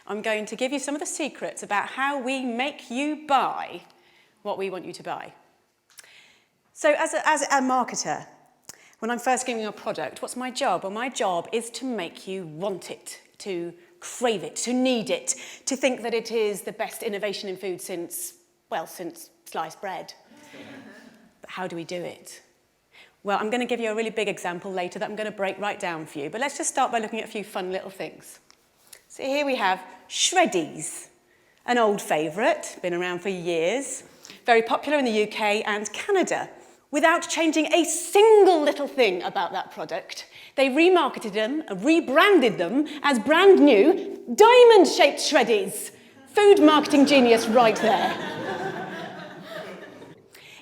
I'm going to give you some of the secrets about how we make you buy what we want you to buy. So as a marketer, when I'm first giving you a product, what's my job? Well, my job is to make you want it, to crave it, to need it, to think that it is the best innovation in food since sliced bread. But how do we do it? Well, I'm going to give you a really big example later that I'm going to break right down for you. But let's just start by looking at a few fun little things. So here we have Shreddies, an old favourite, been around for years, very popular in the UK and Canada. Without changing a single little thing about that product, they remarketed them, rebranded them as brand new diamond-shaped Shreddies. Food marketing genius right there.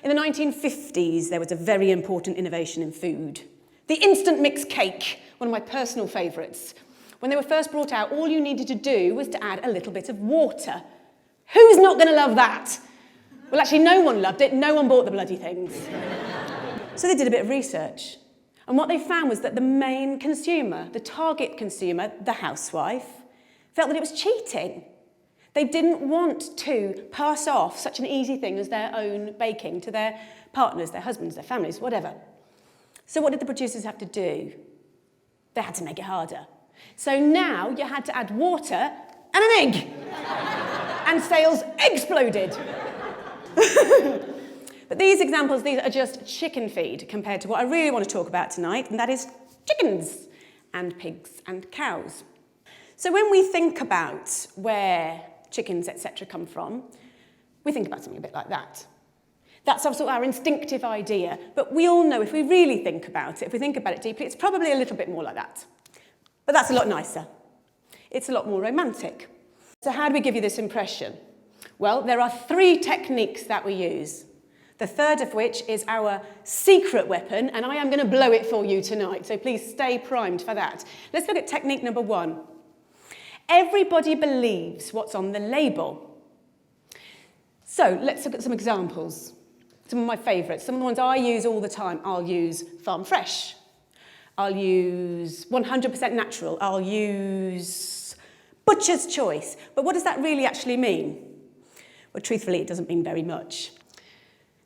In the 1950s, there was a very important innovation in food. The instant mix cake, one of my personal favourites. When they were first brought out, all you needed to do was to add a little bit of water. Who's not going to love that? Well, actually, no one loved it. No one bought the bloody things. So they did a bit of research. And what they found was that the main consumer, the target consumer, the housewife, felt that it was cheating. They didn't want to pass off such an easy thing as their own baking to their partners, their husbands, their families, whatever. So what did the producers have to do? They had to make it harder. So now you had to add water and an egg. And sales exploded. But these examples, these are just chicken feed compared to what I really want to talk about tonight, and that is chickens and pigs and cows. So when we think about where chickens, etc. come from, we think about something a bit like that. That's also our instinctive idea, but we all know if we really think about it, if we think about it deeply, it's probably a little bit more like that. But that's a lot nicer. It's a lot more romantic. So how do we give you this impression? Well, there are 3 techniques that we use. The third of which is our secret weapon, and I am going to blow it for you tonight, so please stay primed for that. Let's look at technique number 1. Everybody believes what's on the label. So let's look at some examples. Some of my favourites, some of the ones I use all the time. I'll use farm fresh. I'll use 100% natural. I'll use butcher's choice. But what does that really actually mean? Well, truthfully, it doesn't mean very much.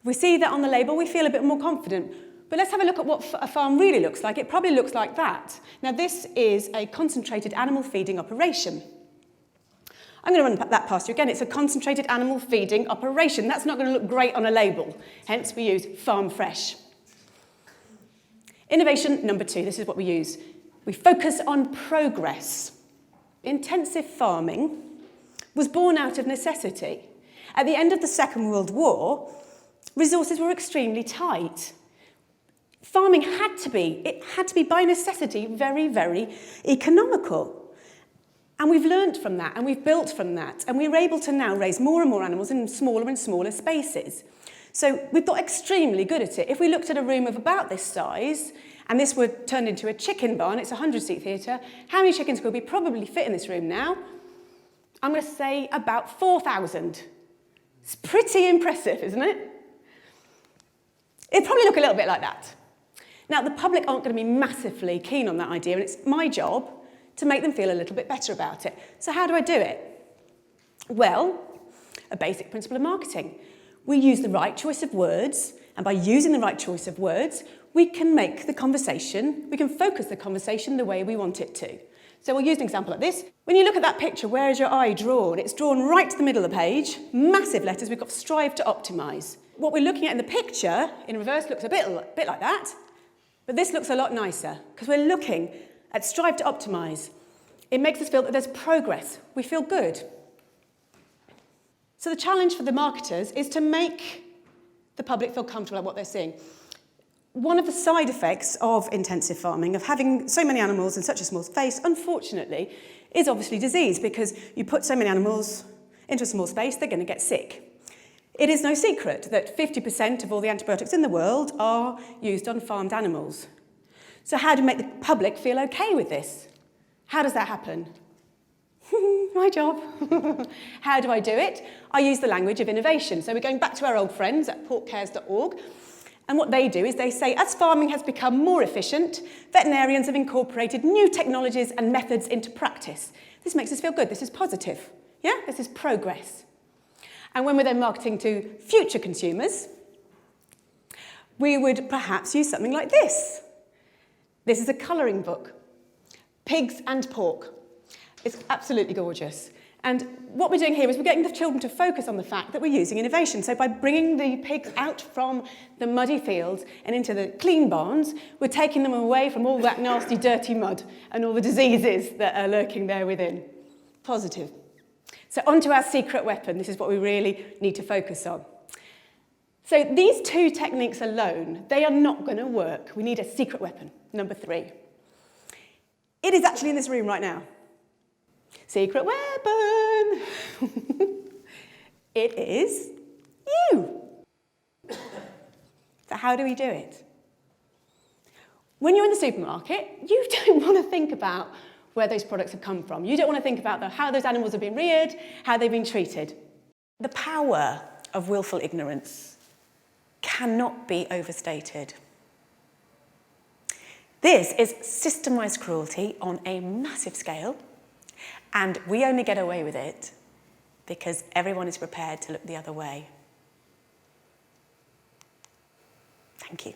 If we see that on the label, we feel a bit more confident. But let's have a look at what a farm really looks like. It probably looks like that. Now, this is a concentrated animal feeding operation. I'm going to run that past you again. It's a concentrated animal feeding operation. That's not going to look great on a label. Hence, we use farm fresh. Innovation number 2, this is what we use. We focus on progress. Intensive farming was born out of necessity. At the end of the Second World War, resources were extremely tight. Farming had to be by necessity very, very economical. And we've learnt from that, and we've built from that, and we're able to now raise more and more animals in smaller and smaller spaces. So we've got extremely good at it. If we looked at a room of about this size, and this were turned into a chicken barn, it's a 100-seat theatre, how many chickens could we probably fit in this room now? I'm going to say about 4,000. It's pretty impressive, isn't it? It'd probably look a little bit like that. Now, the public aren't going to be massively keen on that idea, and it's my job to make them feel a little bit better about it. So how do I do it? Well, a basic principle of marketing. We use the right choice of words, and by using the right choice of words, we can make the conversation, we can focus the conversation the way we want it to. So we'll use an example like this. When you look at that picture, where is your eye drawn? It's drawn right to the middle of the page, massive letters, we've got strive to optimise. What we're looking at in the picture, in reverse, looks a bit like that, but this looks a lot nicer, because we're looking at strive to optimise. It makes us feel that there's progress. We feel good. So the challenge for the marketers is to make the public feel comfortable about what they're seeing. One of the side effects of intensive farming, of having so many animals in such a small space, unfortunately, is obviously disease, because you put so many animals into a small space, they're going to get sick. It is no secret that 50% of all the antibiotics in the world are used on farmed animals. So how do we make the public feel okay with this? How does that happen? My job. How do I do it? I use the language of innovation. So we're going back to our old friends at porkcares.org. And what they do is they say, as farming has become more efficient, veterinarians have incorporated new technologies and methods into practice. This makes us feel good. This is positive. Yeah? This is progress. And when we're then marketing to future consumers, we would perhaps use something like this. This is a colouring book. Pigs and pork. It's absolutely gorgeous. And what we're doing here is we're getting the children to focus on the fact that we're using innovation. So by bringing the pigs out from the muddy fields and into the clean barns, we're taking them away from all that nasty, dirty mud and all the diseases that are lurking there within. Positive. So onto our secret weapon. This is what we really need to focus on. So these two techniques alone, they are not going to work. We need a secret weapon, number 3. It is actually in this room right now. Secret weapon! It is you. So how do we do it? When you're in the supermarket, you don't want to think about where those products have come from. You don't want to think about how those animals have been reared, how they've been treated. The power of willful ignorance cannot be overstated. This is systemised cruelty on a massive scale, and we only get away with it because everyone is prepared to look the other way. Thank you.